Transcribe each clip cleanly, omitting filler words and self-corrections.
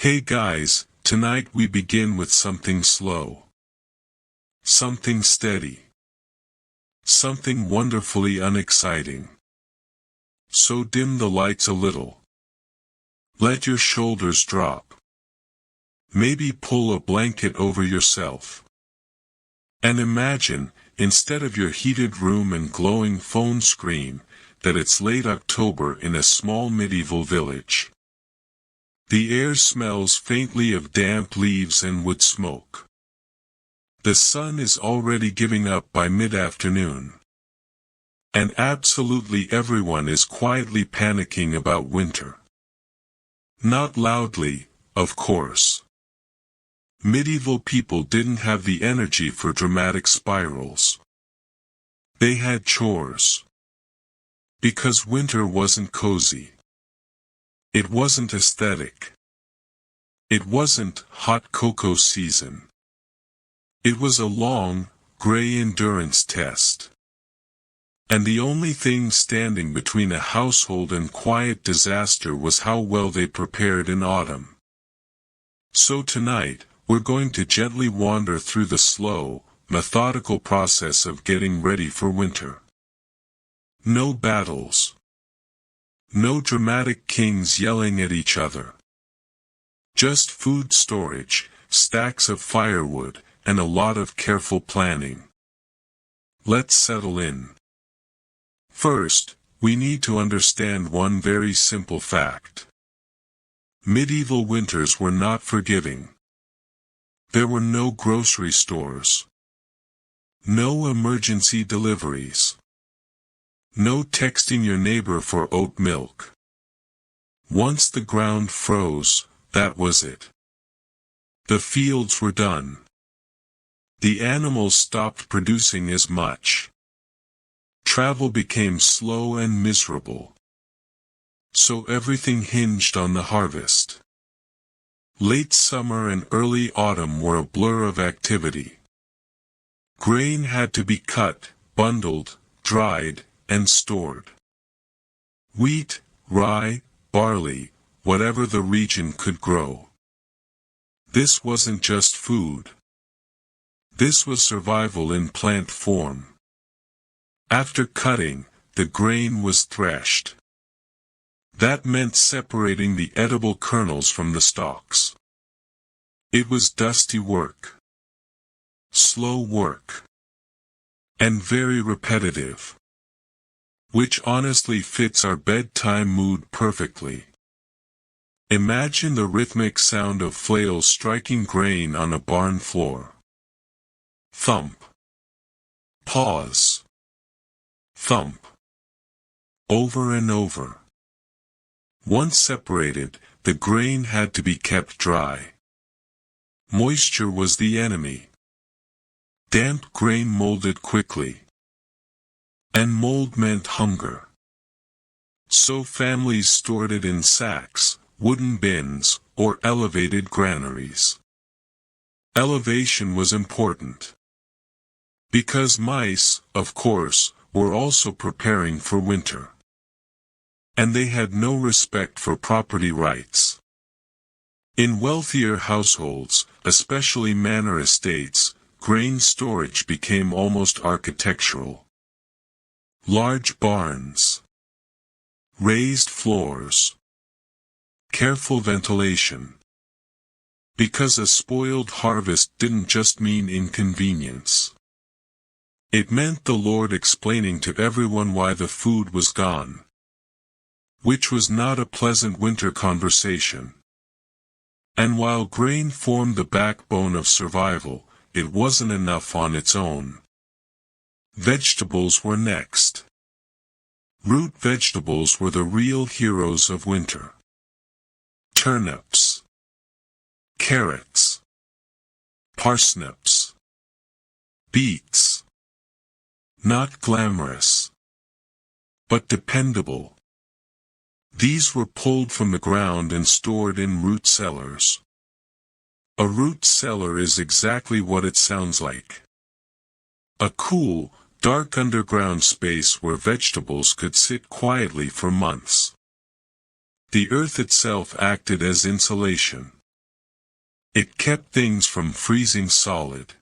Hey guys, tonight we begin with something slow. Something steady. Something wonderfully unexciting. So dim the lights a little. Let your shoulders drop. Maybe pull a blanket over yourself. And imagine, instead of your heated room and glowing phone screen, that it's late October in a small medieval village. The air smells faintly of damp leaves and wood smoke. The sun is already giving up by mid-afternoon. And absolutely everyone is quietly panicking about winter. Not loudly, of course. Medieval people didn't have the energy for dramatic spirals. They had chores. Because winter wasn't cozy. It wasn't aesthetic. It wasn't hot cocoa season. It was a long, gray endurance test. And the only thing standing between a household and quiet disaster was how well they prepared in autumn. So tonight, we're going to gently wander through the slow, methodical process of getting ready for winter. No battles. No dramatic kings yelling at each other. Just food storage, stacks of firewood, and a lot of careful planning. Let's settle in. First, we need to understand one very simple fact. Medieval winters were not forgiving. There were no grocery stores. No emergency deliveries. No texting your neighbor for oat milk. Once the ground froze, that was it. The fields were done. The animals stopped producing as much. Travel became slow and miserable. So everything hinged on the harvest. Late summer and early autumn were a blur of activity. Grain had to be cut, bundled, dried, and stored. Wheat, rye, barley, whatever the region could grow. This wasn't just food. This was survival in plant form. After cutting, the grain was threshed. That meant separating the edible kernels from the stalks. It was dusty work. Slow work. And very repetitive. Which honestly fits our bedtime mood perfectly. Imagine the rhythmic sound of flails striking grain on a barn floor. Thump. Pause. Thump. Over and over. Once separated, the grain had to be kept dry. Moisture was the enemy. Damp grain molded quickly. And mold meant hunger. So families stored it in sacks, wooden bins, or elevated granaries. Elevation was important. Because mice, of course, were also preparing for winter. And they had no respect for property rights. In wealthier households, especially manor estates, grain storage became almost architectural. Large barns. Raised floors. Careful ventilation. Because a spoiled harvest didn't just mean inconvenience. It meant the Lord explaining to everyone why the food was gone. Which was not a pleasant winter conversation. And while grain formed the backbone of survival, it wasn't enough on its own. Vegetables were next. Root vegetables were the real heroes of winter. Turnips. Carrots. Parsnips. Beets. Not glamorous. But dependable. These were pulled from the ground and stored in root cellars. A root cellar is exactly what it sounds like. A cool, dark underground space where vegetables could sit quietly for months. The earth itself acted as insulation. It kept things from freezing solid.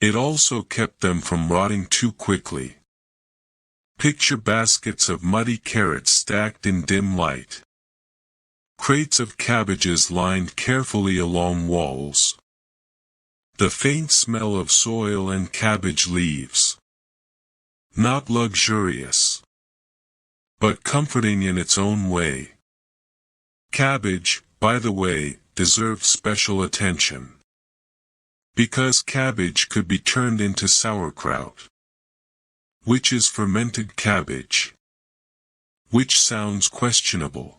It also kept them from rotting too quickly. Picture baskets of muddy carrots stacked in dim light. Crates of cabbages lined carefully along walls. The faint smell of soil and cabbage leaves. Not luxurious, but comforting in its own way. Cabbage, by the way, deserved special attention. Because cabbage could be turned into sauerkraut, which is fermented cabbage, which sounds questionable.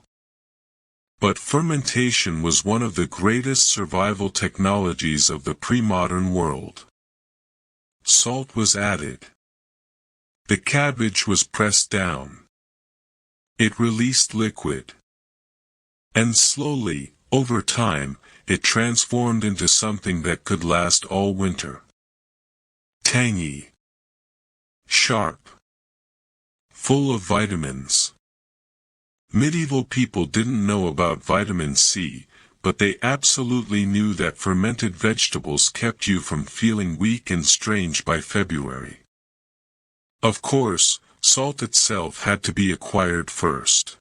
But fermentation was one of the greatest survival technologies of the pre-modern world. Salt was added. The cabbage was pressed down. It released liquid. And slowly, over time, it transformed into something that could last all winter. Tangy. Sharp. Full of vitamins. Medieval people didn't know about vitamin C, but they absolutely knew that fermented vegetables kept you from feeling weak and strange by February. Of course, salt itself had to be acquired first.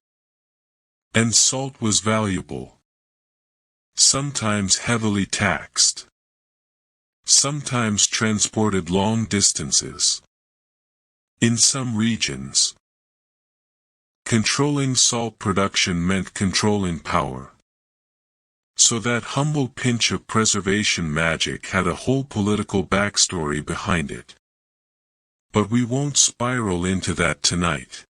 And salt was valuable. Sometimes heavily taxed. Sometimes transported long distances. In some regions, controlling salt production meant controlling power. So that humble pinch of preservation magic had a whole political backstory behind it. But we won't spiral into that tonight.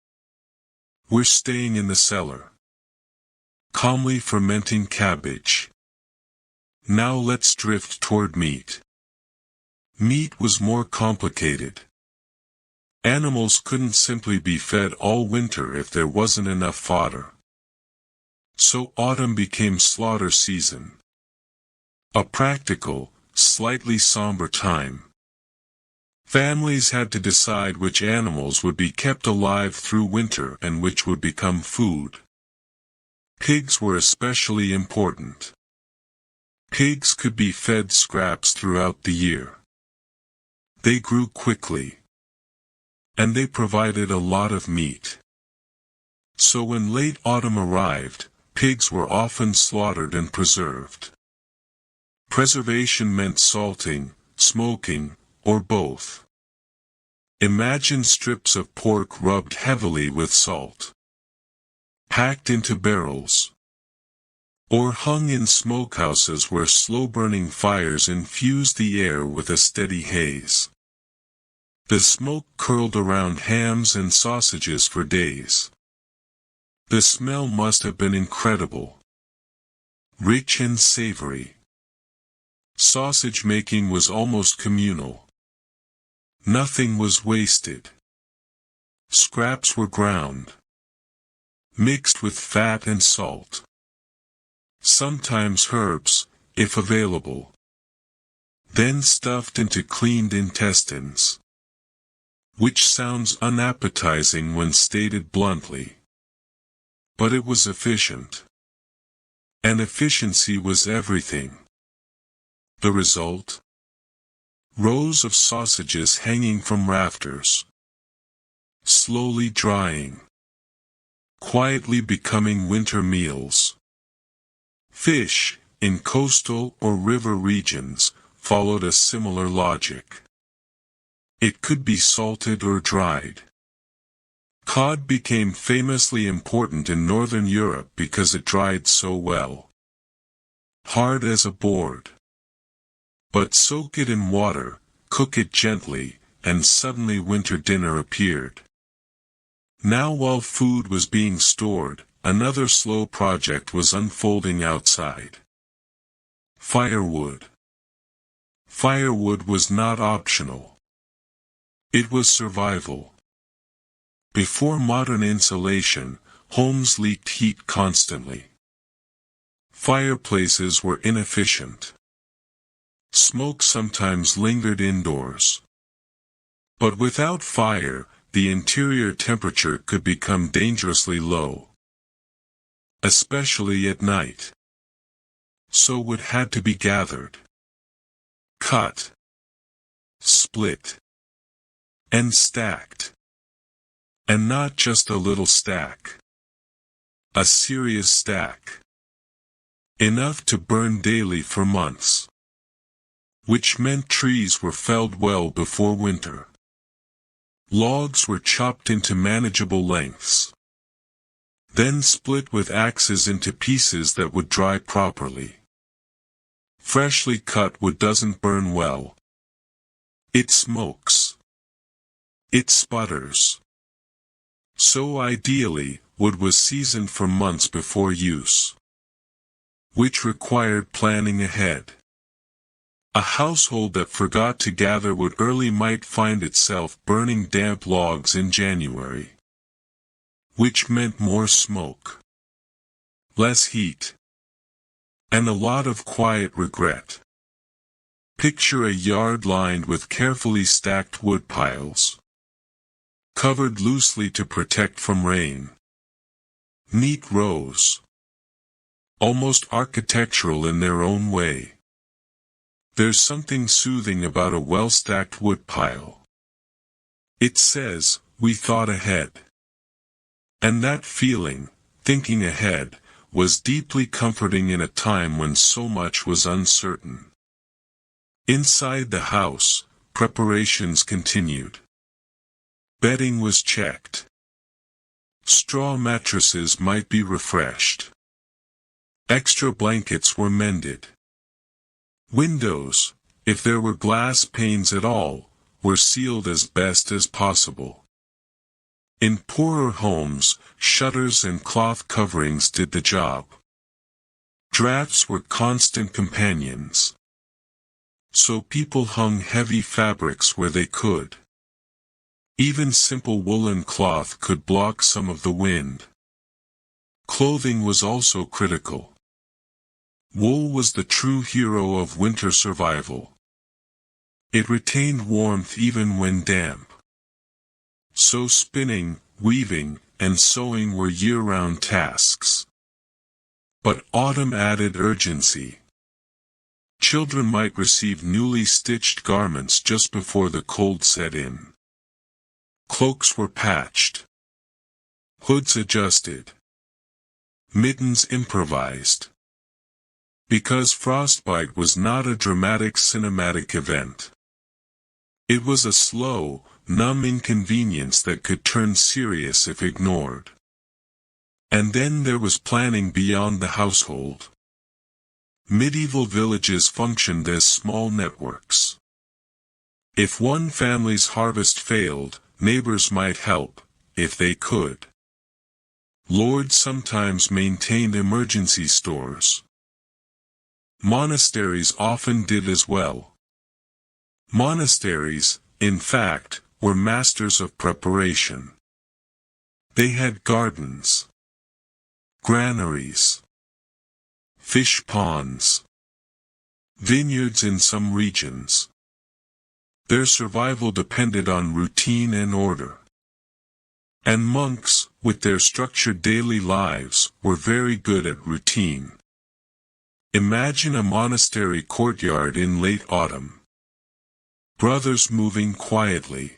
We're staying in the cellar. Calmly fermenting cabbage. Now let's drift toward meat. Meat was more complicated. Animals couldn't simply be fed all winter if there wasn't enough fodder. So autumn became slaughter season. A practical, slightly somber time. Families had to decide which animals would be kept alive through winter and which would become food. Pigs were especially important. Pigs could be fed scraps throughout the year. They grew quickly. And they provided a lot of meat. So when late autumn arrived, pigs were often slaughtered and preserved. Preservation meant salting, smoking, or both. Imagine strips of pork rubbed heavily with salt, packed into barrels, or hung in smokehouses where slow-burning fires infused the air with a steady haze. The smoke curled around hams and sausages for days. The smell must have been incredible. Rich and savory. Sausage making was almost communal. Nothing was wasted. Scraps were ground, mixed with fat and salt. Sometimes herbs, if available. Then stuffed into cleaned intestines. Which sounds unappetizing when stated bluntly. But it was efficient. And efficiency was everything. The result? Rows of sausages hanging from rafters. Slowly drying. Quietly becoming winter meals. Fish, in coastal or river regions, followed a similar logic. It could be salted or dried. Cod became famously important in Northern Europe because it dried so well. Hard as a board. But soak it in water, cook it gently, and suddenly winter dinner appeared. Now while food was being stored, another slow project was unfolding outside. Firewood. Firewood was not optional. It was survival. Before modern insulation, homes leaked heat constantly. Fireplaces were inefficient. Smoke sometimes lingered indoors. But without fire, the interior temperature could become dangerously low. Especially at night. So wood had to be gathered, cut, split, and stacked. And not just a little stack. A serious stack. Enough to burn daily for months. Which meant trees were felled well before winter. Logs were chopped into manageable lengths. Then split with axes into pieces that would dry properly. Freshly cut wood doesn't burn well. It smokes. It sputters. So ideally, wood was seasoned for months before use. Which required planning ahead. A household that forgot to gather wood early might find itself burning damp logs in January. Which meant more smoke. Less heat. And a lot of quiet regret. Picture a yard lined with carefully stacked wood piles. Covered loosely to protect from rain. Neat rows. Almost architectural in their own way. There's something soothing about a well-stacked woodpile. It says, we thought ahead. And that feeling, thinking ahead, was deeply comforting in a time when so much was uncertain. Inside the house, preparations continued. Bedding was checked. Straw mattresses might be refreshed. Extra blankets were mended. Windows, if there were glass panes at all, were sealed as best as possible. In poorer homes, shutters and cloth coverings did the job. Drafts were constant companions. So people hung heavy fabrics where they could. Even simple woolen cloth could block some of the wind. Clothing was also critical. Wool was the true hero of winter survival. It retained warmth even when damp. So spinning, weaving, and sewing were year-round tasks. But autumn added urgency. Children might receive newly stitched garments just before the cold set in. Cloaks were patched. Hoods adjusted. Mittens improvised. Because frostbite was not a dramatic cinematic event. It was a slow, numb inconvenience that could turn serious if ignored. And then there was planning beyond the household. Medieval villages functioned as small networks. If one family's harvest failed, neighbors might help, if they could. Lords sometimes maintained emergency stores. Monasteries often did as well. Monasteries, in fact, were masters of preparation. They had gardens, granaries, fish ponds, vineyards in some regions. Their survival depended on routine and order. And monks, with their structured daily lives, were very good at routine. Imagine a monastery courtyard in late autumn. Brothers moving quietly.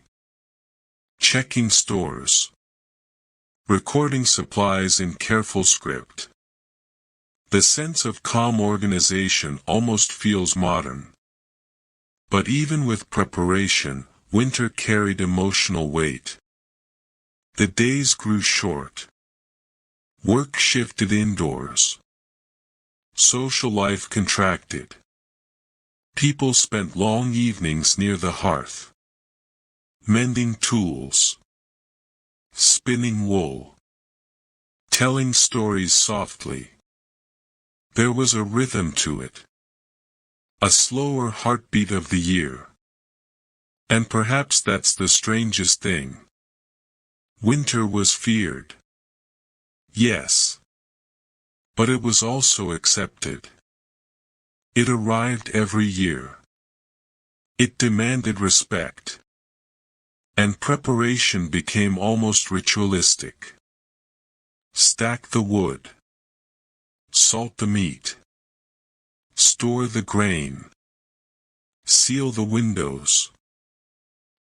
Checking stores. Recording supplies in careful script. The sense of calm organization almost feels modern. But even with preparation, winter carried emotional weight. The days grew short. Work shifted indoors. Social life contracted. People spent long evenings near the hearth. Mending tools. Spinning wool. Telling stories softly. There was a rhythm to it. A slower heartbeat of the year. And perhaps that's the strangest thing. Winter was feared. Yes. But it was also accepted. It arrived every year. It demanded respect. And preparation became almost ritualistic. Stack the wood. Salt the meat. Store the grain. Seal the windows.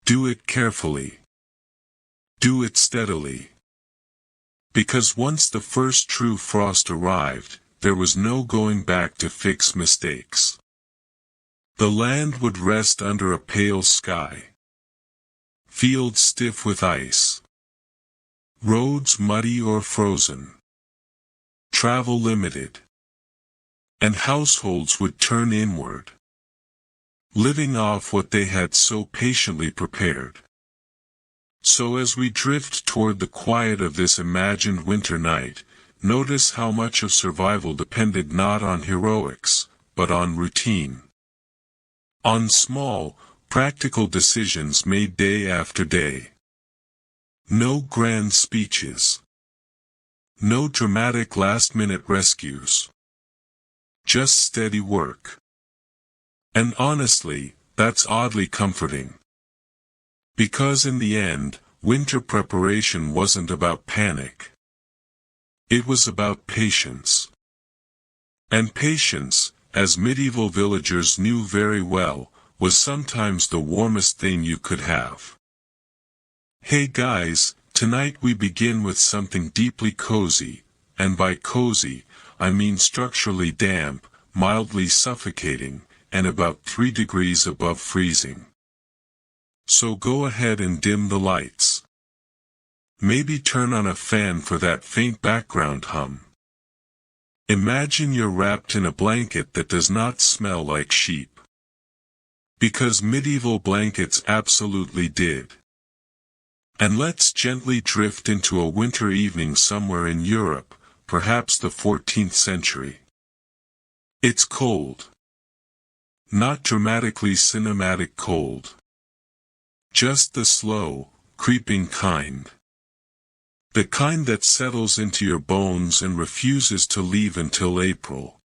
Do it carefully. Do it steadily. Because once the first true frost arrived, there was no going back to fix mistakes. The land would rest under a pale sky. Fields stiff with ice. Roads muddy or frozen. Travel limited. And households would turn inward, living off what they had so patiently prepared. So as we drift toward the quiet of this imagined winter night, notice how much of survival depended not on heroics, but on routine. On small, practical decisions made day after day. No grand speeches. No dramatic last-minute rescues. Just steady work. And honestly, that's oddly comforting. Because in the end, winter preparation wasn't about panic. It was about patience. And patience, as medieval villagers knew very well, was sometimes the warmest thing you could have. Hey guys, tonight we begin with something deeply cozy, and by cozy, I mean structurally damp, mildly suffocating, and about 3 degrees above freezing. So go ahead and dim the lights. Maybe turn on a fan for that faint background hum. Imagine you're wrapped in a blanket that does not smell like sheep. Because medieval blankets absolutely did. And let's gently drift into a winter evening somewhere in Europe, perhaps the 14th century. It's cold. Not dramatically cinematic cold. Just the slow, creeping kind. The kind that settles into your bones and refuses to leave until April.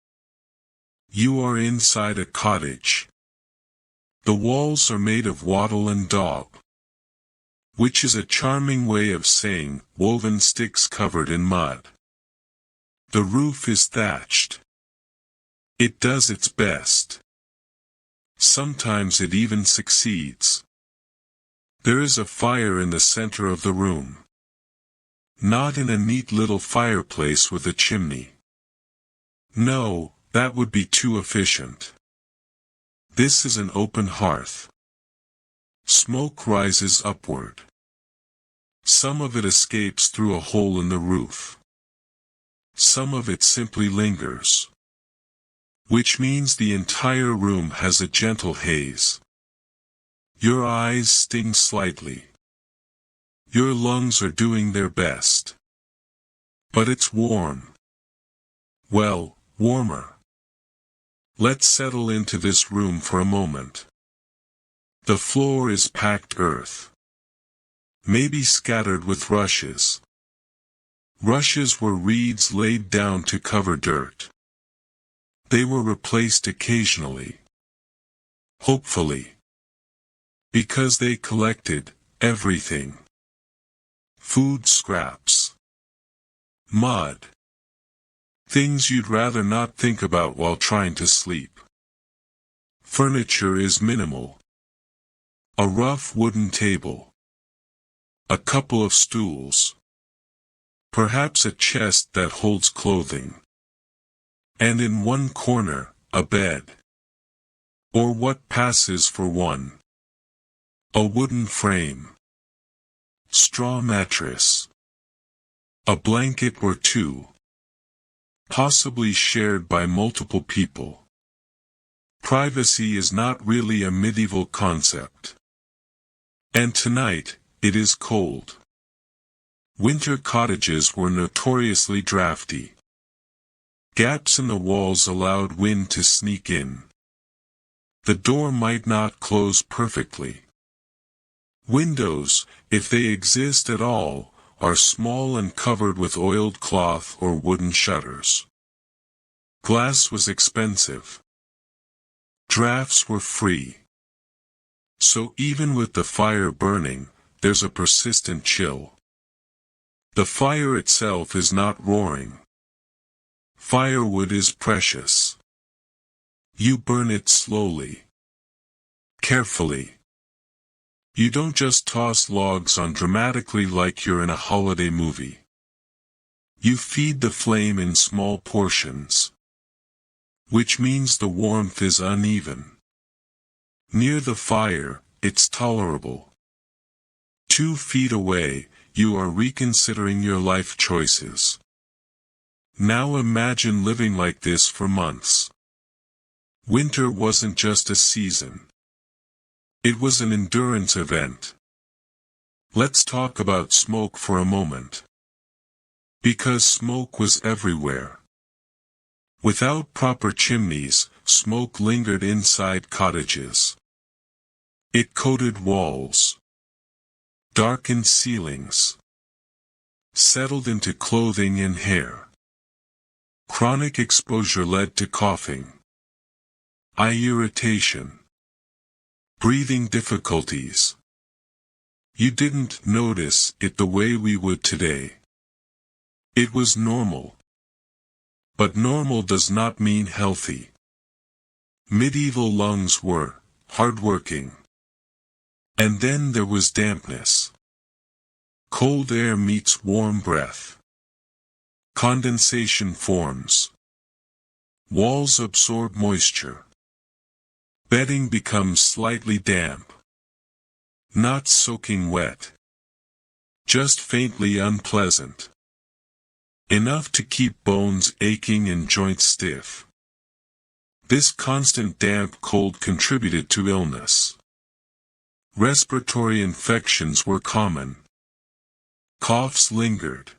You are inside a cottage. The walls are made of wattle and daub, which is a charming way of saying woven sticks covered in mud. The roof is thatched. It does its best. Sometimes it even succeeds. There is a fire in the center of the room. Not in a neat little fireplace with a chimney. No, that would be too efficient. This is an open hearth. Smoke rises upward. Some of it escapes through a hole in the roof. Some of it simply lingers. Which means the entire room has a gentle haze. Your eyes sting slightly. Your lungs are doing their best. But it's warm. Well, warmer. Let's settle into this room for a moment. The floor is packed earth. Maybe scattered with rushes. Rushes were reeds laid down to cover dirt. They were replaced occasionally. Hopefully. Because they collected everything. Food scraps. Mud. Things you'd rather not think about while trying to sleep. Furniture is minimal. A rough wooden table. A couple of stools. Perhaps a chest that holds clothing. And in one corner, a bed. Or what passes for one. A wooden frame. Straw mattress. A blanket or two. Possibly shared by multiple people. Privacy is not really a medieval concept. And tonight, it is cold. Winter cottages were notoriously drafty. Gaps in the walls allowed wind to sneak in. The door might not close perfectly. Windows, if they exist at all, are small and covered with oiled cloth or wooden shutters. Glass was expensive. Drafts were free. So even with the fire burning, there's a persistent chill. The fire itself is not roaring. Firewood is precious. You burn it slowly, carefully. You don't just toss logs on dramatically like you're in a holiday movie. You feed the flame in small portions, which means the warmth is uneven. Near the fire, it's tolerable. 2 feet away, you are reconsidering your life choices. Now imagine living like this for months. Winter wasn't just a season. It was an endurance event. Let's talk about smoke for a moment. Because smoke was everywhere. Without proper chimneys, smoke lingered inside cottages. It coated walls, darkened ceilings, settled into clothing and hair. Chronic exposure led to coughing, eye irritation, breathing difficulties. You didn't notice it the way we would today. It was normal. But normal does not mean healthy. Medieval lungs were hardworking. And then there was dampness. Cold air meets warm breath. Condensation forms. Walls absorb moisture. Bedding becomes slightly damp. Not soaking wet. Just faintly unpleasant. Enough to keep bones aching and joints stiff. This constant damp cold contributed to illness. Respiratory infections were common. Coughs lingered.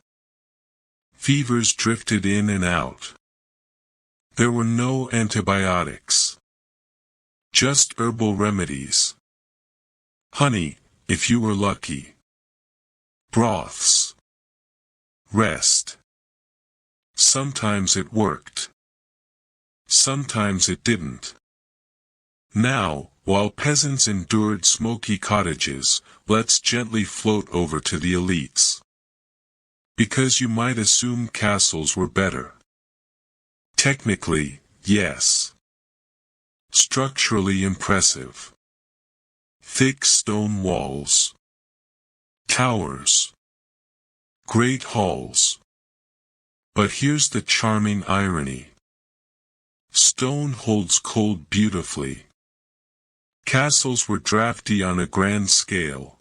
Fevers drifted in and out. There were no antibiotics. Just herbal remedies. Honey, if you were lucky. Broths. Rest. Sometimes it worked. Sometimes it didn't. Now, while peasants endured smoky cottages, let's gently float over to the elites. Because you might assume castles were better. Technically, yes. Structurally impressive. Thick stone walls. Towers. Great halls. But here's the charming irony. Stone holds cold beautifully. Castles were drafty on a grand scale.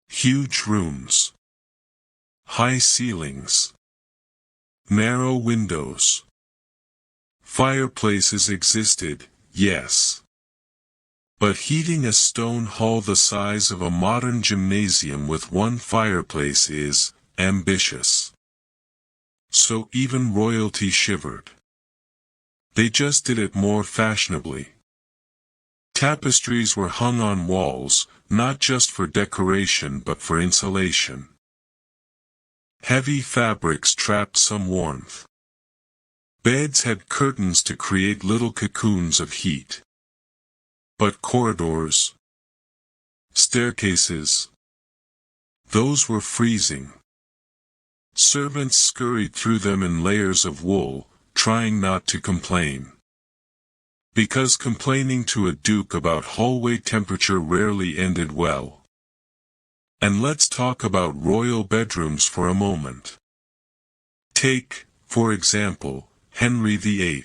Huge rooms. High ceilings. Narrow windows. Fireplaces existed, yes. But heating a stone hall the size of a modern gymnasium with one fireplace is ambitious. So even royalty shivered. They just did it more fashionably. Tapestries were hung on walls, not just for decoration but for insulation. Heavy fabrics trapped some warmth. Beds had curtains to create little cocoons of heat. But corridors, staircases, those were freezing. Servants scurried through them in layers of wool, trying not to complain. Because complaining to a duke about hallway temperature rarely ended well. And let's talk about royal bedrooms for a moment. Take, for example, Henry VIII.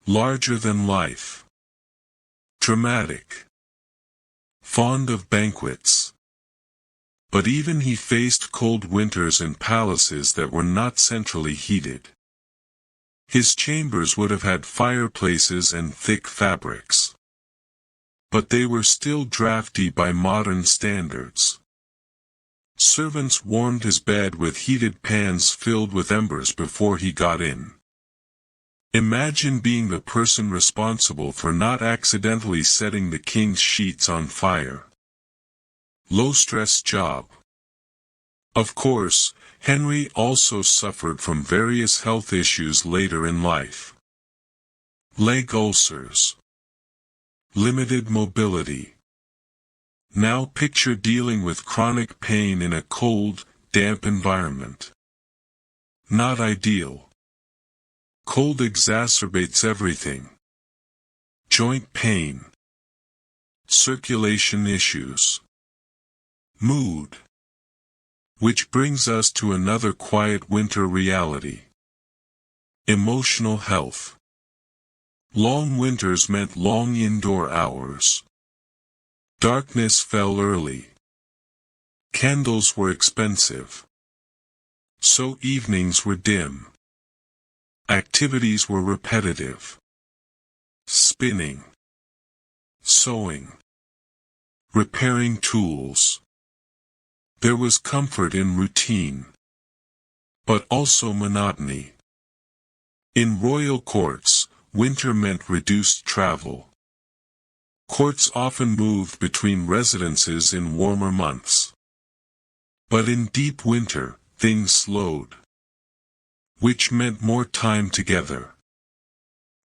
Larger than life. Dramatic. Fond of banquets. But even he faced cold winters in palaces that were not centrally heated. His chambers would have had fireplaces and thick fabrics. But they were still drafty by modern standards. Servants warmed his bed with heated pans filled with embers before he got in. Imagine being the person responsible for not accidentally setting the king's sheets on fire. Low-stress job. Of course, Henry also suffered from various health issues later in life. Leg ulcers. Limited mobility. Now picture dealing with chronic pain in a cold, damp environment. Not ideal. Cold exacerbates everything. Joint pain. Circulation issues. Mood. Which brings us to another quiet winter reality. Emotional health. Long winters meant long indoor hours. Darkness fell early. Candles were expensive. So evenings were dim. Activities were repetitive. Spinning. Sewing. Repairing tools. There was comfort in routine. But also monotony. In royal courts, winter meant reduced travel. Courts often moved between residences in warmer months. But in deep winter, things slowed. Which meant more time together.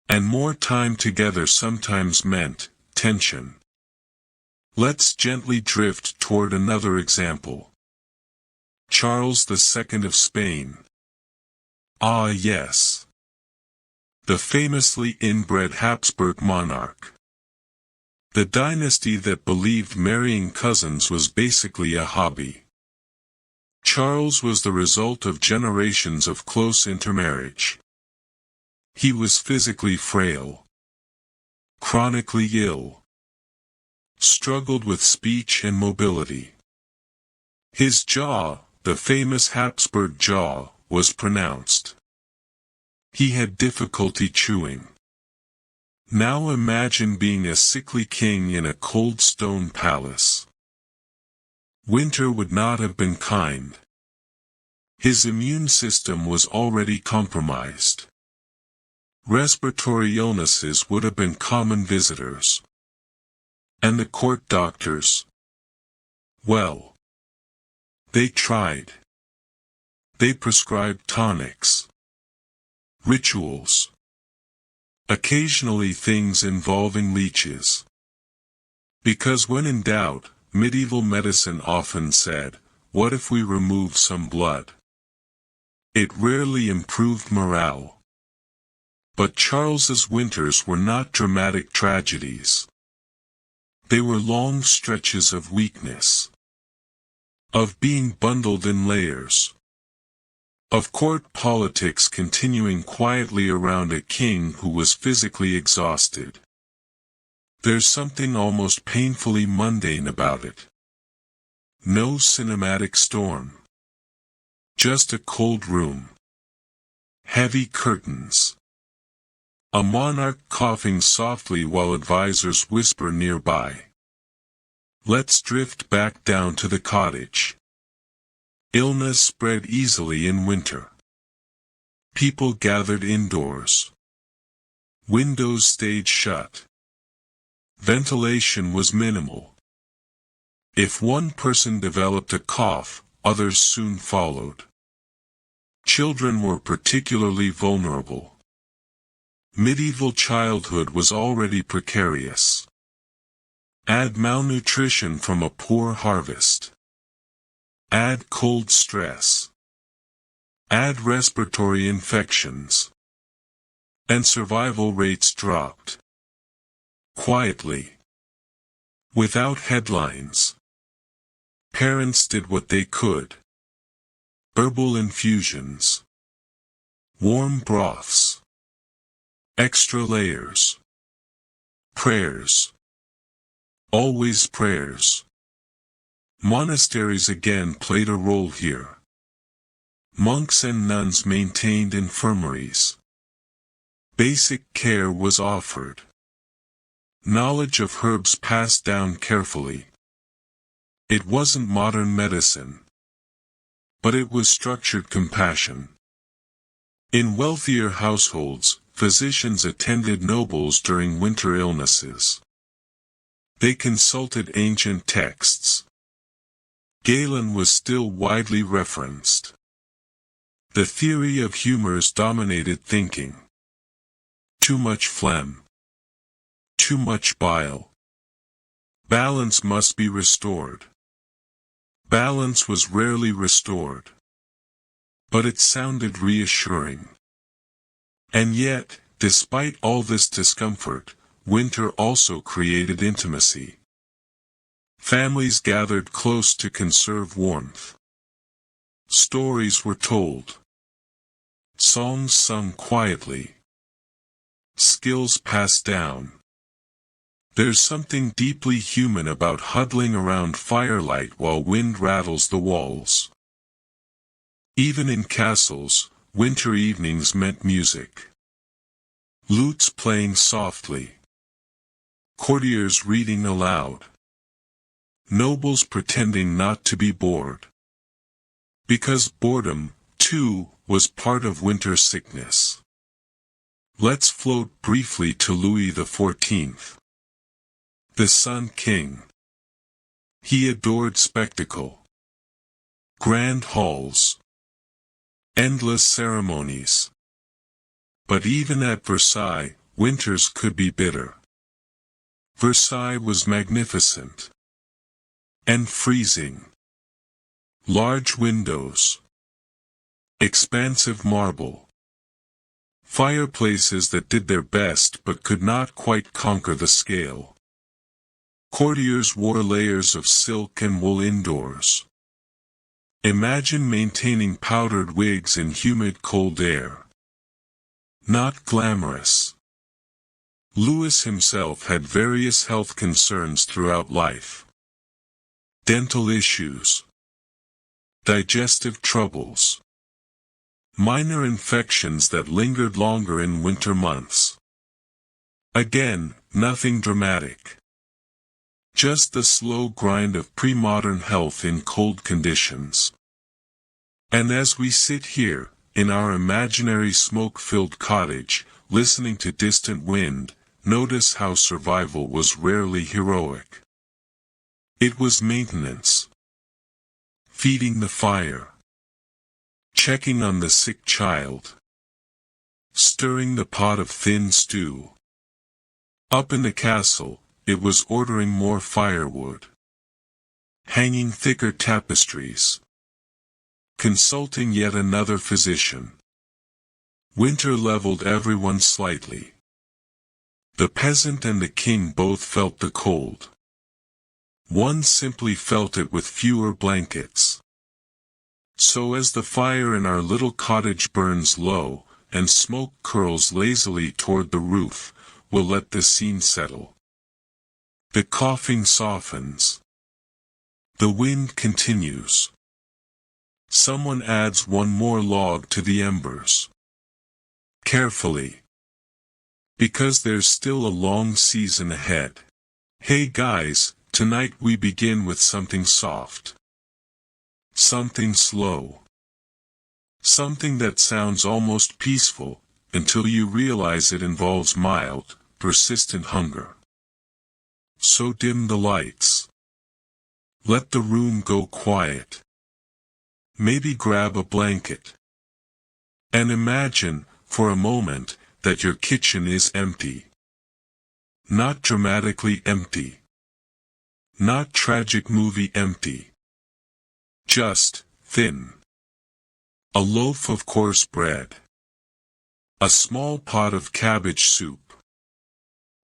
And more time together sometimes meant tension. Let's gently drift toward another example. Charles II of Spain. Ah yes. The famously inbred Habsburg monarch. The dynasty that believed marrying cousins was basically a hobby. Charles was the result of generations of close intermarriage. He was physically frail. Chronically ill. Struggled with speech and mobility. His jaw, the famous Habsburg jaw, was pronounced. He had difficulty chewing. Now imagine being a sickly king in a cold stone palace. Winter would not have been kind. His immune system was already compromised. Respiratory illnesses would have been common visitors. And the court doctors? Well, they tried. They prescribed tonics. Rituals. Occasionally things involving leeches. Because when in doubt, medieval medicine often said, what if we remove some blood? It rarely improved morale. But Charles's winters were not dramatic tragedies. They were long stretches of weakness. Of being bundled in layers. Of court politics continuing quietly around a king who was physically exhausted. There's something almost painfully mundane about it. No cinematic storm. Just a cold room. Heavy curtains. A monarch coughing softly while advisors whisper nearby. Let's drift back down to the cottage. Illness spread easily in winter. People gathered indoors. Windows stayed shut. Ventilation was minimal. If one person developed a cough, others soon followed. Children were particularly vulnerable. Medieval childhood was already precarious. Add malnutrition from a poor harvest. Add cold stress. Add respiratory infections. And survival rates dropped. Quietly. Without headlines. Parents did what they could. Herbal infusions. Warm broths. Extra layers. Prayers. Always prayers. Monasteries again played a role here. Monks and nuns maintained infirmaries. Basic care was offered. Knowledge of herbs passed down carefully. It wasn't modern medicine. But it was structured compassion. In wealthier households, physicians attended nobles during winter illnesses. They consulted ancient texts. Galen was still widely referenced. The theory of humors dominated thinking. Too much phlegm. Too much bile. Balance must be restored. Balance was rarely restored. But it sounded reassuring. And yet, despite all this discomfort, winter also created intimacy. Families gathered close to conserve warmth. Stories were told. Songs sung quietly. Skills passed down. There's something deeply human about huddling around firelight while wind rattles the walls. Even in castles, winter evenings meant music. Lutes playing softly. Courtiers reading aloud. Nobles pretending not to be bored. Because boredom, too, was part of winter sickness. Let's float briefly to Louis XIV. The Sun King. He adored spectacle. Grand halls. Endless ceremonies. But even at Versailles, winters could be bitter. Versailles was magnificent. And freezing. Large windows. Expansive marble. Fireplaces that did their best but could not quite conquer the scale. Courtiers wore layers of silk and wool indoors. Imagine maintaining powdered wigs in humid cold air. Not glamorous. Louis himself had various health concerns throughout life. Dental issues. Digestive troubles. Minor infections that lingered longer in winter months. Again, nothing dramatic. Just the slow grind of pre-modern health in cold conditions. And as we sit here, in our imaginary smoke-filled cottage, listening to distant wind, notice how survival was rarely heroic. It was maintenance. Feeding the fire. Checking on the sick child. Stirring the pot of thin stew. Up in the castle, it was ordering more firewood. Hanging thicker tapestries. Consulting yet another physician. Winter leveled everyone slightly. The peasant and the king both felt the cold. One simply felt it with fewer blankets. So as the fire in our little cottage burns low, and smoke curls lazily toward the roof, we'll let the scene settle. The coughing softens. The wind continues. Someone adds one more log to the embers. Carefully. Because there's still a long season ahead. Hey guys, tonight we begin with something soft. Something slow. Something that sounds almost peaceful, until you realize it involves mild, persistent hunger. So dim the lights. Let the room go quiet. Maybe grab a blanket. And imagine, for a moment, that your kitchen is empty. Not dramatically empty. Not tragic movie empty. Just, thin. A loaf of coarse bread. A small pot of cabbage soup.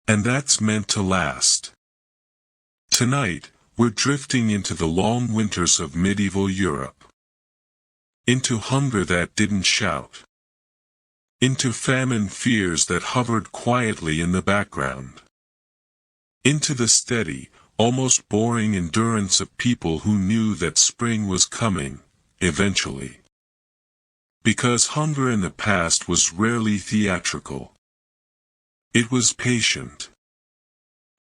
And that's meant to last. Tonight, we're drifting into the long winters of medieval Europe. Into hunger that didn't shout. Into famine fears that hovered quietly in the background. Into the steady, almost boring endurance of people who knew that spring was coming, eventually. Because hunger in the past was rarely theatrical. It was patient.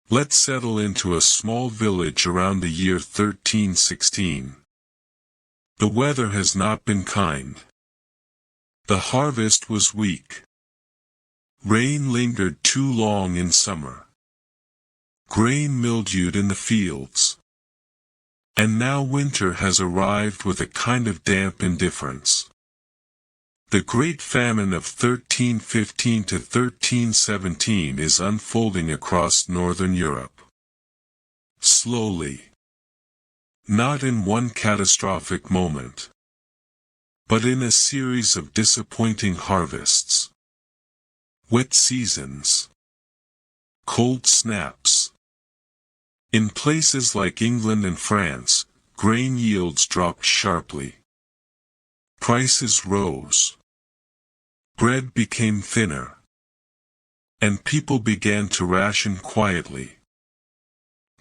Let's settle into a small village around the year 1316. The weather has not been kind. The harvest was weak. Rain lingered too long in summer. Grain mildewed in the fields. And now winter has arrived with a kind of damp indifference. The Great Famine of 1315 to 1317 is unfolding across northern Europe. Slowly. Not in one catastrophic moment. But in a series of disappointing harvests. Wet seasons. Cold snaps. In places like England and France, grain yields dropped sharply. Prices rose. Bread became thinner. And people began to ration quietly.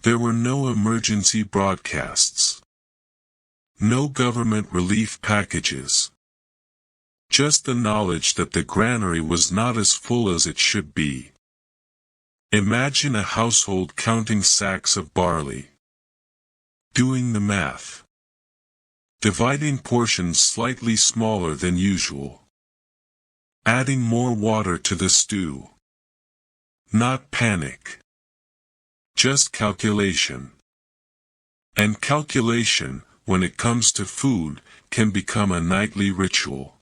There were no emergency broadcasts. No government relief packages. Just the knowledge that the granary was not as full as it should be. Imagine a household counting sacks of barley. Doing the math. Dividing portions slightly smaller than usual. Adding more water to the stew. Not panic. Just calculation. And calculation, when it comes to food, can become a nightly ritual.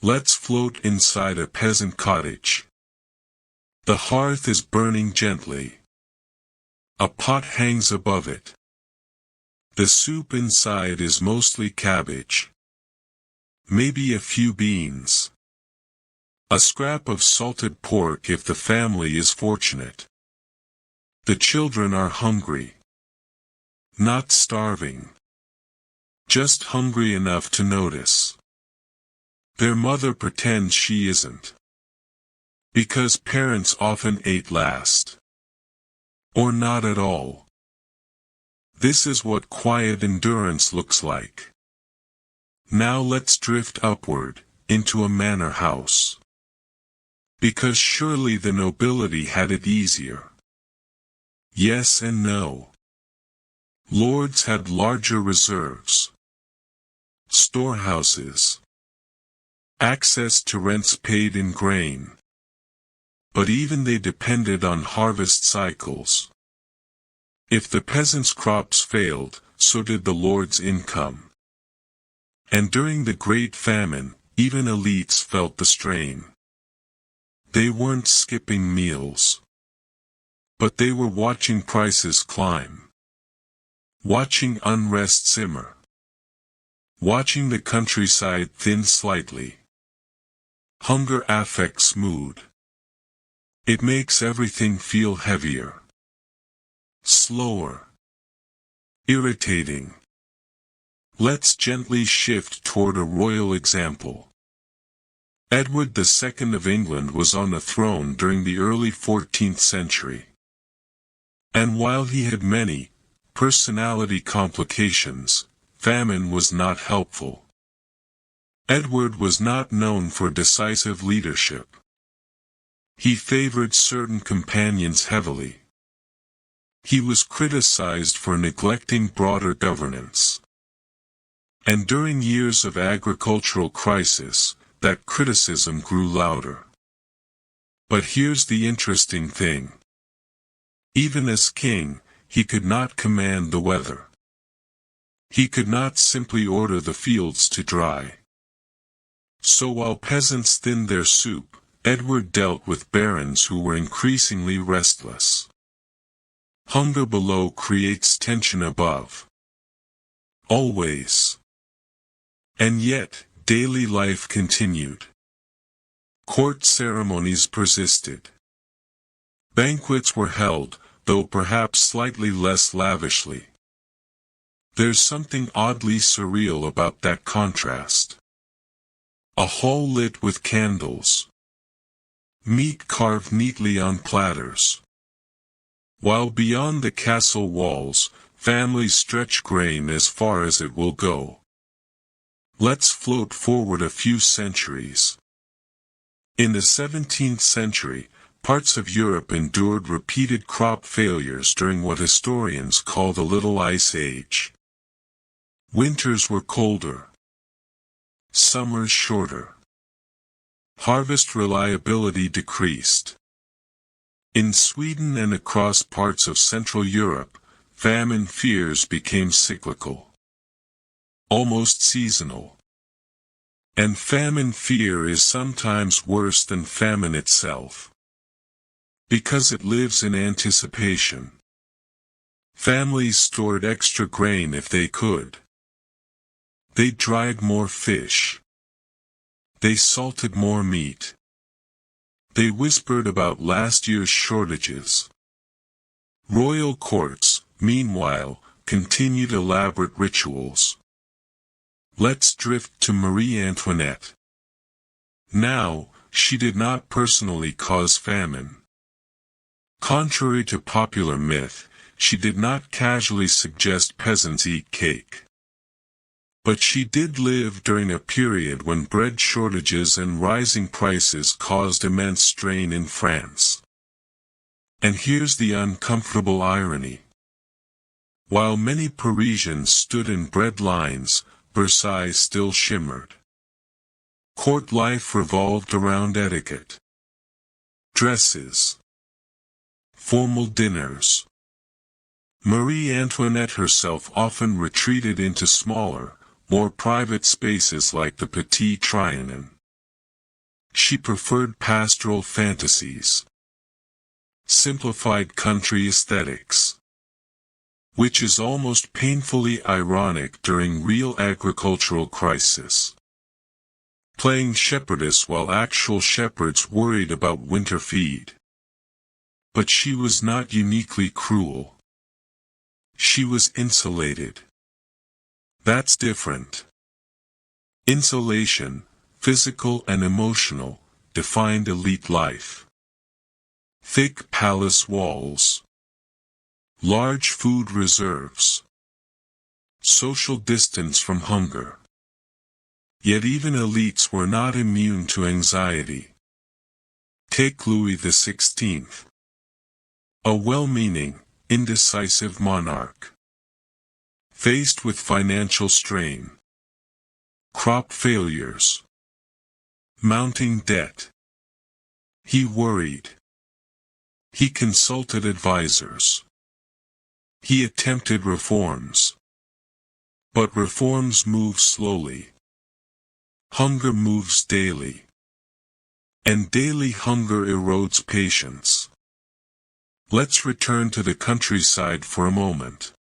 Let's float inside a peasant cottage. The hearth is burning gently. A pot hangs above it. The soup inside is mostly cabbage. Maybe a few beans. A scrap of salted pork if the family is fortunate. The children are hungry. Not starving. Just hungry enough to notice. Their mother pretends she isn't. Because parents often ate last. Or not at all. This is what quiet endurance looks like. Now let's drift upward, into a manor house. Because surely the nobility had it easier. Yes and no. Lords had larger reserves. Storehouses. Access to rents paid in grain. But even they depended on harvest cycles. If the peasants' crops failed, so did the lord's income. And during the Great Famine, even elites felt the strain. They weren't skipping meals. But they were watching prices climb. Watching unrest simmer. Watching the countryside thin slightly. Hunger affects mood. It makes everything feel heavier. Slower. Irritating. Let's gently shift toward a royal example. Edward II of England was on the throne during the early 14th century. And while he had many personality complications, famine was not helpful. Edward was not known for decisive leadership. He favored certain companions heavily. He was criticized for neglecting broader governance. And during years of agricultural crisis, that criticism grew louder. But here's the interesting thing. Even as king, he could not command the weather. He could not simply order the fields to dry. So while peasants thinned their soup, Edward dealt with barons who were increasingly restless. Hunger below creates tension above. Always. And yet, daily life continued. Court ceremonies persisted. Banquets were held, though perhaps slightly less lavishly. There's something oddly surreal about that contrast. A hall lit with candles. Meat carved neatly on platters. While beyond the castle walls, families stretch grain as far as it will go. Let's float forward a few centuries. In the 17th century, parts of Europe endured repeated crop failures during what historians call the Little Ice Age. Winters were colder. Summers shorter. Harvest reliability decreased. In Sweden and across parts of Central Europe, famine fears became cyclical. Almost seasonal. And famine fear is sometimes worse than famine itself. Because it lives in anticipation. Families stored extra grain if they could. They dried more fish. They salted more meat. They whispered about last year's shortages. Royal courts, meanwhile, continued elaborate rituals. Let's drift to Marie Antoinette. Now, she did not personally cause famine. Contrary to popular myth, she did not casually suggest peasants eat cake. But she did live during a period when bread shortages and rising prices caused immense strain in France. And here's the uncomfortable irony. While many Parisians stood in bread lines, Versailles still shimmered. Court life revolved around etiquette. Dresses. Formal dinners. Marie Antoinette herself often retreated into smaller, more private spaces like the Petit Trianon. She preferred pastoral fantasies. Simplified country aesthetics. Which is almost painfully ironic during real agricultural crisis. Playing shepherdess while actual shepherds worried about winter feed. But she was not uniquely cruel. She was insulated. That's different. Insulation, physical and emotional, defined elite life. Thick palace walls. Large food reserves. Social distance from hunger. Yet even elites were not immune to anxiety. Take Louis XVI. A well-meaning, indecisive monarch. Faced with financial strain. Crop failures. Mounting debt. He worried. He consulted advisors. He attempted reforms. But reforms move slowly. Hunger moves daily. And daily hunger erodes patience. Let's return to the countryside for a moment.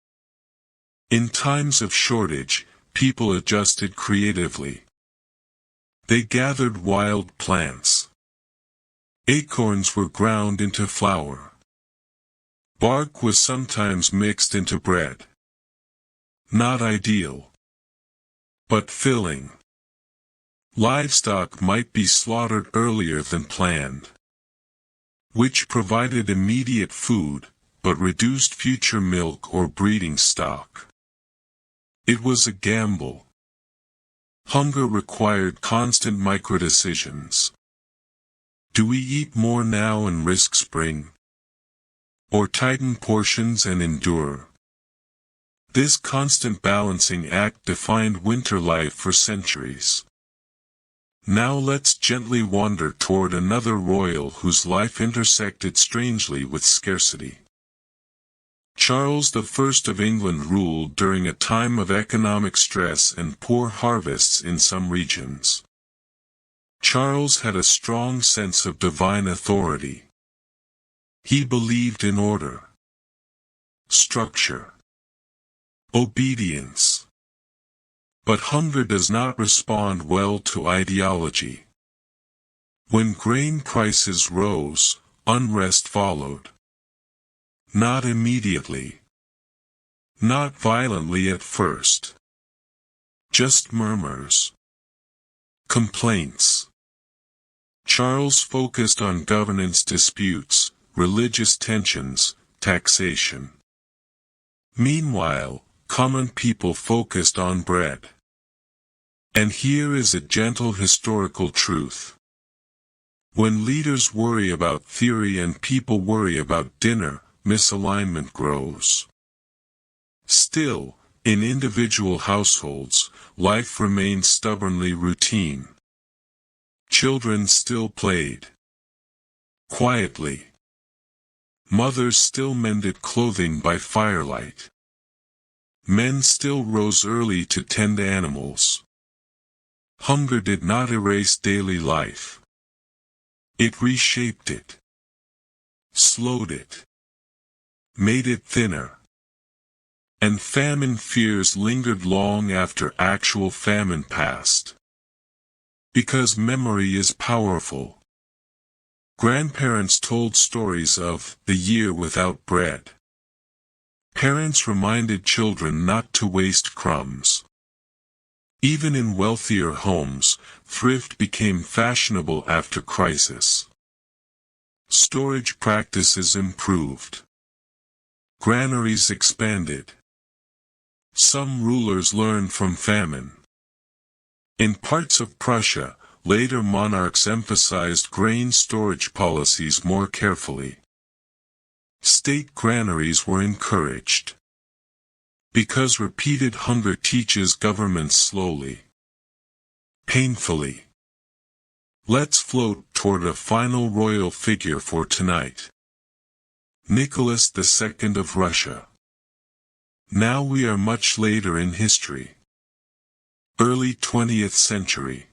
In times of shortage, people adjusted creatively. They gathered wild plants. Acorns were ground into flour. Bark was sometimes mixed into bread. Not ideal, but filling. Livestock might be slaughtered earlier than planned, which provided immediate food, but reduced future milk or breeding stock. It was a gamble. Hunger required constant microdecisions. Do we eat more now and risk spring? Or tighten portions and endure? This constant balancing act defined winter life for centuries. Now let's gently wander toward another royal whose life intersected strangely with scarcity. Charles I of England ruled during a time of economic stress and poor harvests in some regions. Charles had a strong sense of divine authority. He believed in order, structure, obedience. But hunger does not respond well to ideology. When grain prices rose, unrest followed. Not immediately. Not violently at first. Just murmurs. Complaints. Charles focused on governance disputes, religious tensions, taxation. Meanwhile, common people focused on bread. And here is a gentle historical truth. When leaders worry about theory and people worry about dinner, misalignment grows. Still, in individual households, life remained stubbornly routine. Children still played. Quietly. Mothers still mended clothing by firelight. Men still rose early to tend animals. Hunger did not erase daily life. It reshaped it. Slowed it. Made it thinner. And famine fears lingered long after actual famine passed. Because memory is powerful. Grandparents told stories of the year without bread. Parents reminded children not to waste crumbs. Even in wealthier homes, thrift became fashionable after crisis. Storage practices improved. Granaries expanded. Some rulers learned from famine. In parts of Prussia, later monarchs emphasized grain storage policies more carefully. State granaries were encouraged. Because repeated hunger teaches governments slowly, painfully. Let's float toward a final royal figure for tonight. Nicholas II of Russia. Now we are much later in history. Early 20th century.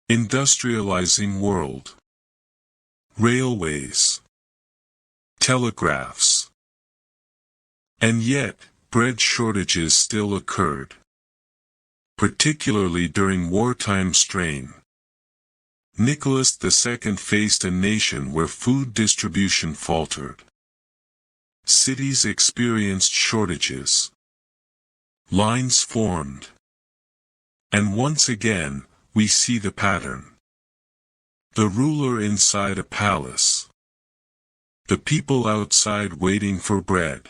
Industrializing world. Railways. Telegraphs. And yet, bread shortages still occurred. Particularly during wartime strain. Nicholas II faced a nation where food distribution faltered. Cities experienced shortages. Lines formed. And once again, we see the pattern. The ruler inside a palace. The people outside waiting for bread.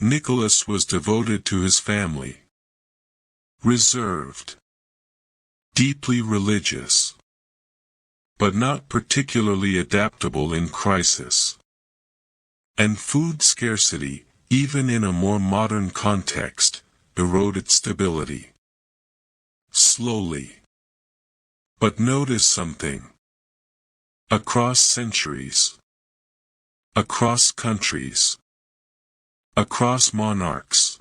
Nicholas was devoted to his family. Reserved. Deeply religious. But not particularly adaptable in crisis. And food scarcity, even in a more modern context, eroded stability. Slowly. But notice something. Across centuries. Across countries. Across monarchs.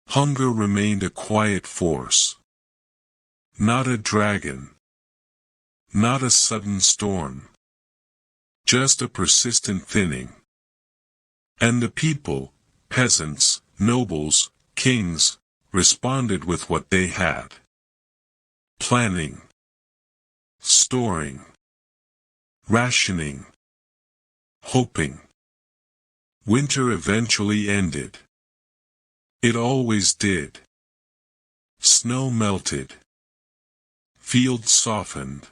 Hunger remained a quiet force. Not a dragon. Not a sudden storm. Just a persistent thinning. And the people, peasants, nobles, kings, responded with what they had. Planning. Storing. Rationing. Hoping. Winter eventually ended. It always did. Snow melted. Fields softened.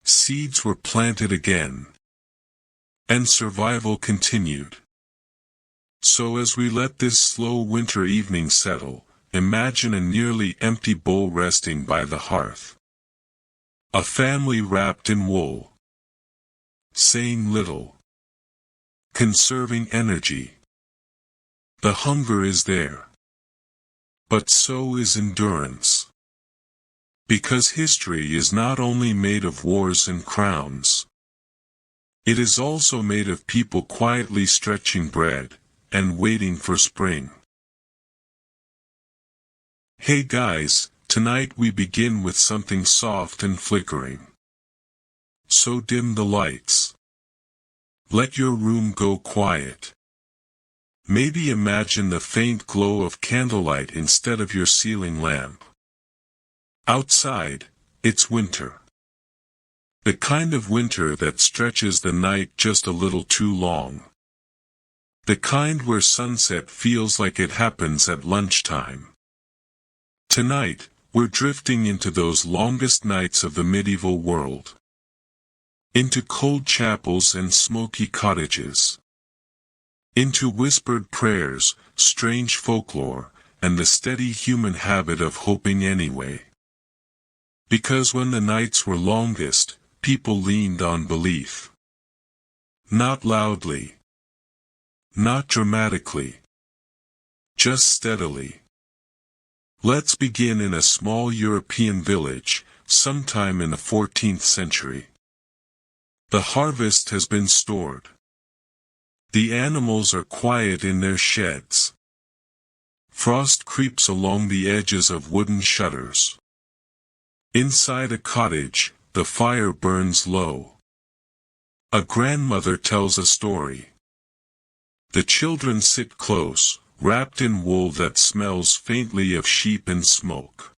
Seeds were planted again. And survival continued. So as we let this slow winter evening settle, imagine a nearly empty bowl resting by the hearth. A family wrapped in wool. Saying little. Conserving energy. The hunger is there. But so is endurance. Because history is not only made of wars and crowns. It is also made of people quietly stretching bread, and waiting for spring. Hey guys, tonight we begin with something soft and flickering. So dim the lights. Let your room go quiet. Maybe imagine the faint glow of candlelight instead of your ceiling lamp. Outside, it's winter. The kind of winter that stretches the night just a little too long. The kind where sunset feels like it happens at lunchtime. Tonight, we're drifting into those longest nights of the medieval world. Into cold chapels and smoky cottages. Into whispered prayers, strange folklore, and the steady human habit of hoping anyway. Because when the nights were longest, people leaned on belief. Not loudly. Not dramatically. Just steadily. Let's begin in a small European village, sometime in the 14th century. The harvest has been stored. The animals are quiet in their sheds. Frost creeps along the edges of wooden shutters. Inside a cottage, the fire burns low. A grandmother tells a story. The children sit close, wrapped in wool that smells faintly of sheep and smoke.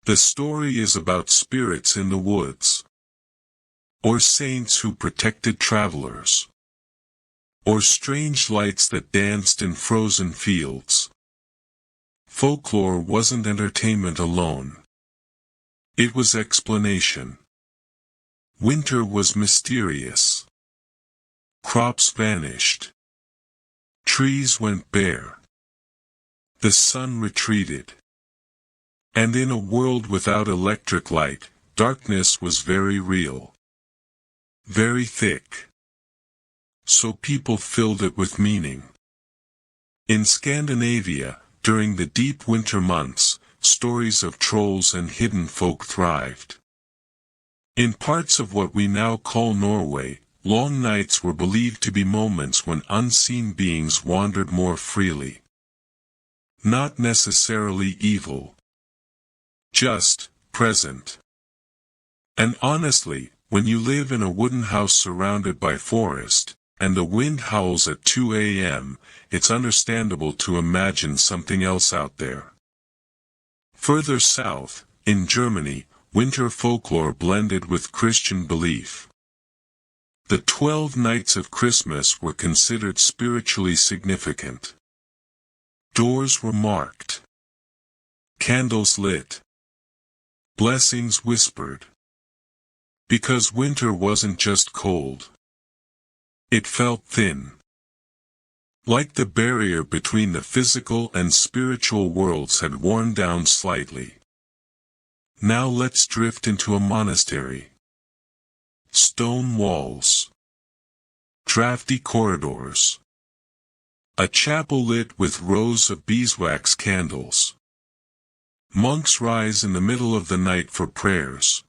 The story is about spirits in the woods. or saints who protected travelers, or strange lights that danced in frozen fields. Folklore wasn't entertainment alone. It was explanation. Winter was mysterious. Crops vanished. Trees went bare. The sun retreated. And in a world without electric light, darkness was very real. Very thick. So people filled it with meaning. In Scandinavia, during the deep winter months, stories of trolls and hidden folk thrived. In parts of what we now call Norway, long nights were believed to be moments when unseen beings wandered more freely. Not necessarily evil. Just present. And honestly, when you live in a wooden house surrounded by forest, and the wind howls at 2 a.m., it's understandable to imagine something else out there. Further south, in Germany, winter folklore blended with Christian belief. The 12 nights of Christmas were considered spiritually significant. Doors were marked. Candles lit. Blessings whispered. Because winter wasn't just cold. It felt thin. Like the barrier between the physical and spiritual worlds had worn down slightly. Now let's drift into a monastery. Stone walls. Drafty corridors. A chapel lit with rows of beeswax candles. Monks rise in the middle of the night for prayers.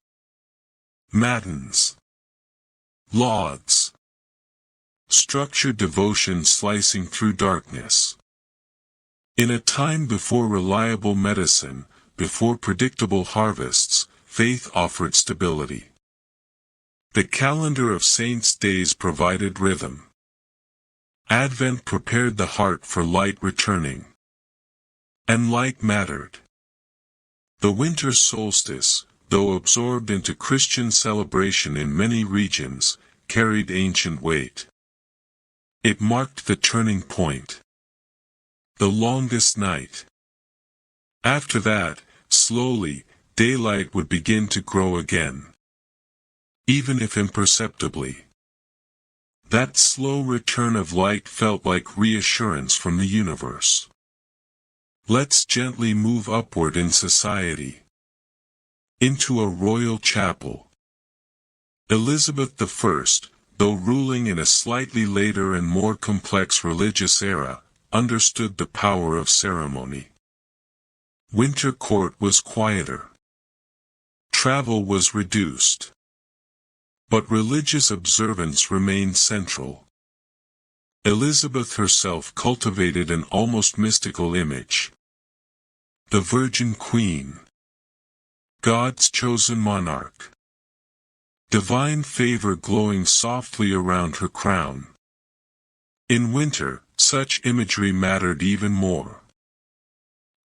Matins. Lauds. Structured devotion slicing through darkness. In a time before reliable medicine, before predictable harvests, faith offered stability. The calendar of saints' days provided rhythm. Advent prepared the heart for light returning. And light mattered. The winter solstice, though absorbed into Christian celebration in many regions, carried ancient weight. It marked the turning point. The longest night. After that, slowly, daylight would begin to grow again. Even if imperceptibly. That slow return of light felt like reassurance from the universe. Let's gently move upward in society. Into a royal chapel. Elizabeth I, though ruling in a slightly later and more complex religious era, understood the power of ceremony. Winter court was quieter. Travel was reduced. But religious observance remained central. Elizabeth herself cultivated an almost mystical image. The Virgin Queen. God's chosen monarch. Divine favor glowing softly around her crown. In winter, such imagery mattered even more.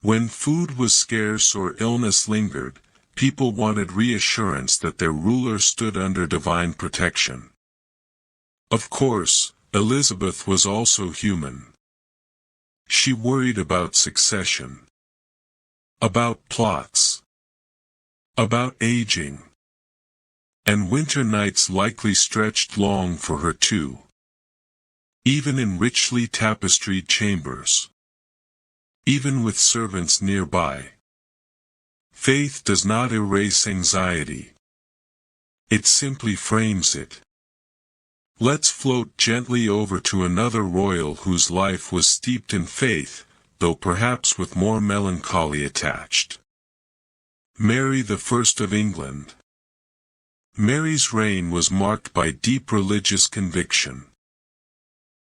When food was scarce or illness lingered, people wanted reassurance that their ruler stood under divine protection. Of course, Elizabeth was also human. She worried about succession. About plots. About aging. And winter nights likely stretched long for her too. Even in richly tapestried chambers. Even with servants nearby. Faith does not erase anxiety. It simply frames it. Let's float gently over to another royal whose life was steeped in faith, though perhaps with more melancholy attached. Mary I of England. Mary's reign was marked by deep religious conviction.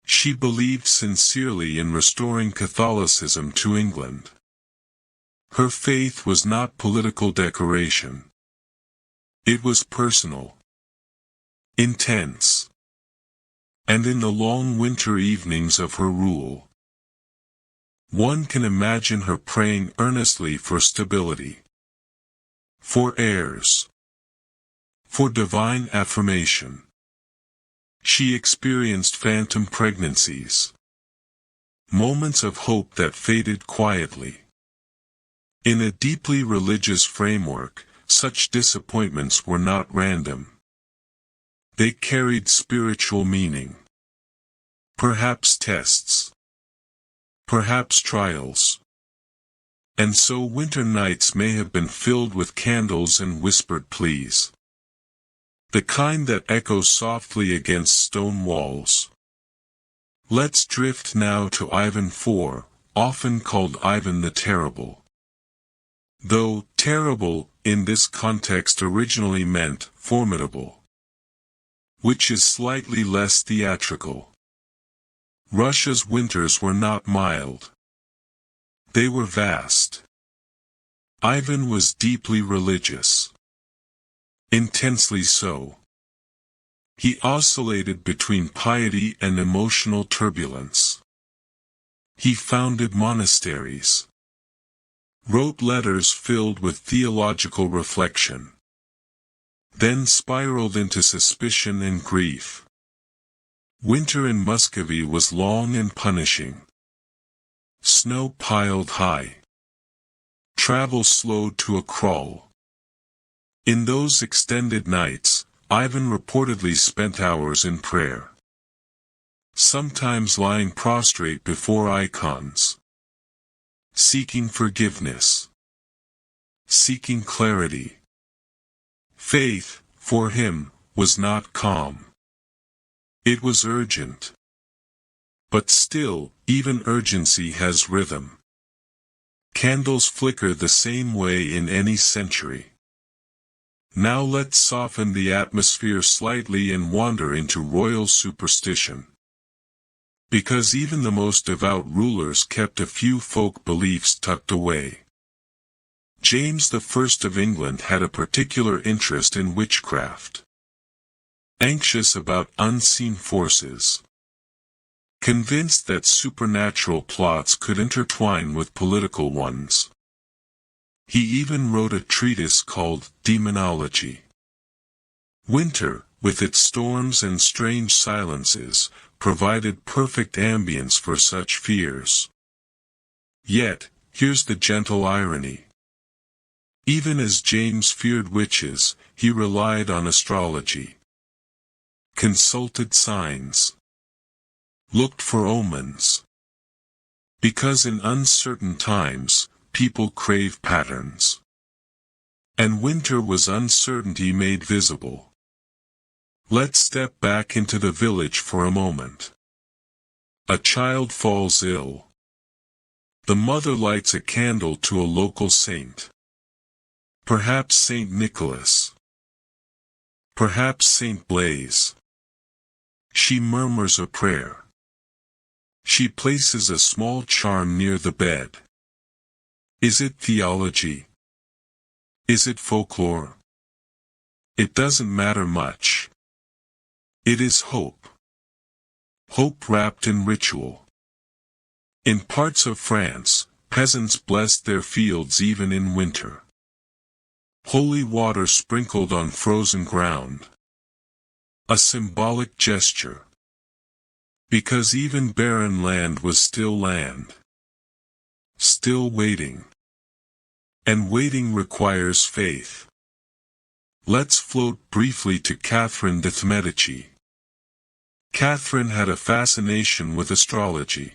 She believed sincerely in restoring Catholicism to England. Her faith was not political decoration. It was personal. Intense. And in the long winter evenings of her rule, one can imagine her praying earnestly for stability. For heirs. for divine affirmation. She experienced phantom pregnancies. Moments of hope that faded quietly. In a deeply religious framework, such disappointments were not random. They carried spiritual meaning. Perhaps tests. Perhaps trials. And so winter nights may have been filled with candles and whispered pleas. The kind that echoes softly against stone walls. Let's drift now to Ivan IV, often called Ivan the Terrible. Though terrible, in this context originally meant formidable. Which is slightly less theatrical. Russia's winters were not mild. They were vast. Ivan was deeply religious. Intensely so. He oscillated between piety and emotional turbulence. He founded monasteries. Wrote letters filled with theological reflection. Then spiraled into suspicion and grief. Winter in Muscovy was long and punishing. Snow piled high. Travel slowed to a crawl. In those extended nights, Ivan reportedly spent hours in prayer. Sometimes lying prostrate before icons. Seeking forgiveness. Seeking clarity. Faith, for him, was not calm. It was urgent. But still, even urgency has rhythm. Candles flicker the same way in any century. Now let's soften the atmosphere slightly and wander into royal superstition. Because even the most devout rulers kept a few folk beliefs tucked away. James I of England had a particular interest in witchcraft. Anxious about unseen forces. Convinced that supernatural plots could intertwine with political ones. He even wrote a treatise called Demonology. Winter, with its storms and strange silences, provided perfect ambience for such fears. Yet, here's the gentle irony. Even as James feared witches, he relied on astrology. Consulted signs. Looked for omens. Because in uncertain times, people crave patterns. And winter was uncertainty made visible. Let's step back into the village for a moment. A child falls ill. The mother lights a candle to a local saint. Perhaps Saint Nicholas. Perhaps Saint Blaise. She murmurs a prayer. She places a small charm near the bed. Is it theology? Is it folklore? It doesn't matter much. It is hope. Hope wrapped in ritual. In parts of France, peasants blessed their fields even in winter. Holy water sprinkled on frozen ground. A symbolic gesture. Because even barren land was still land. Still waiting. And waiting requires faith. Let's float briefly to Catherine de' Medici. Catherine had a fascination with astrology.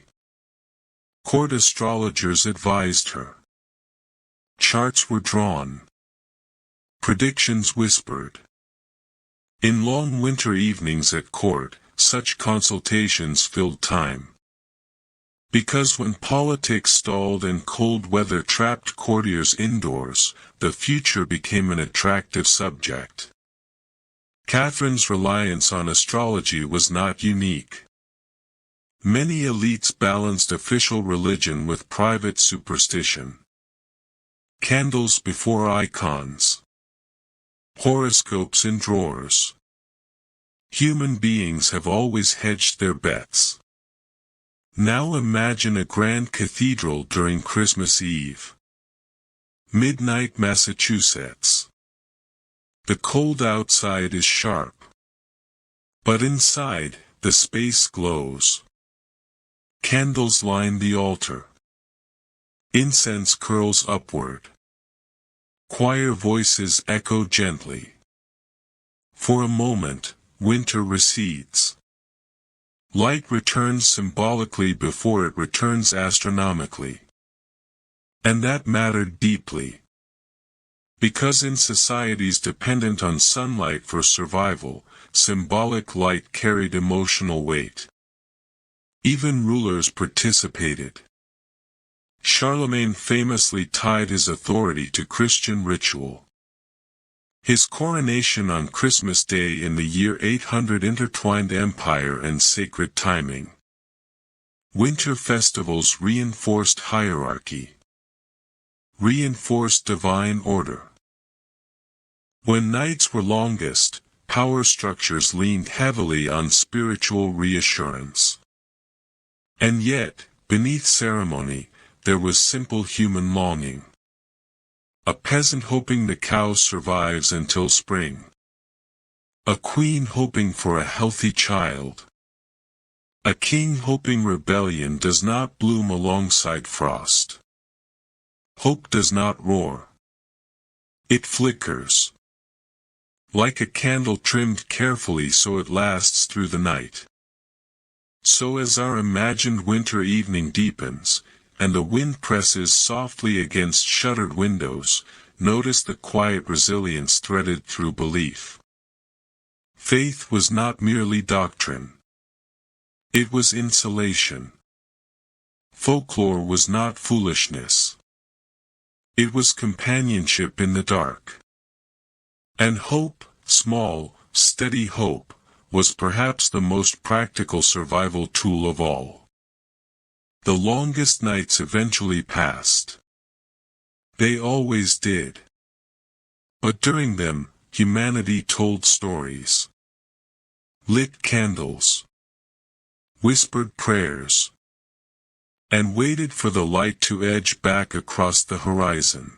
Court astrologers advised her. Charts were drawn. Predictions whispered. In long winter evenings at court, such consultations filled time. Because when politics stalled and cold weather trapped courtiers indoors, the future became an attractive subject. Catherine's reliance on astrology was not unique. Many elites balanced official religion with private superstition. Candles before icons. Horoscopes in drawers. Human beings have always hedged their bets. Now imagine a grand cathedral during Christmas Eve. Midnight, Massachusetts. The cold outside is sharp. But inside, the space glows. Candles line the altar. Incense curls upward. Choir voices echo gently. For a moment, winter recedes. Light returns symbolically before it returns astronomically. And that mattered deeply. Because in societies dependent on sunlight for survival, symbolic light carried emotional weight. Even rulers participated. Charlemagne famously tied his authority to Christian ritual. His coronation on Christmas Day in the year 800 intertwined empire and sacred timing. Winter festivals reinforced hierarchy. Reinforced divine order. When nights were longest, power structures leaned heavily on spiritual reassurance. And yet, beneath ceremony, there was simple human longing. A peasant hoping the cow survives until spring. A queen hoping for a healthy child. A king hoping rebellion does not bloom alongside frost. Hope does not roar. It flickers. Like a candle trimmed carefully so it lasts through the night. So as our imagined winter evening deepens, and the wind presses softly against shuttered windows, notice the quiet resilience threaded through belief. Faith was not merely doctrine. It was insulation. Folklore was not foolishness. It was companionship in the dark. And hope, small, steady hope, was perhaps the most practical survival tool of all. The longest nights eventually passed. They always did. But during them, humanity told stories. Lit candles. Whispered prayers. And waited for the light to edge back across the horizon.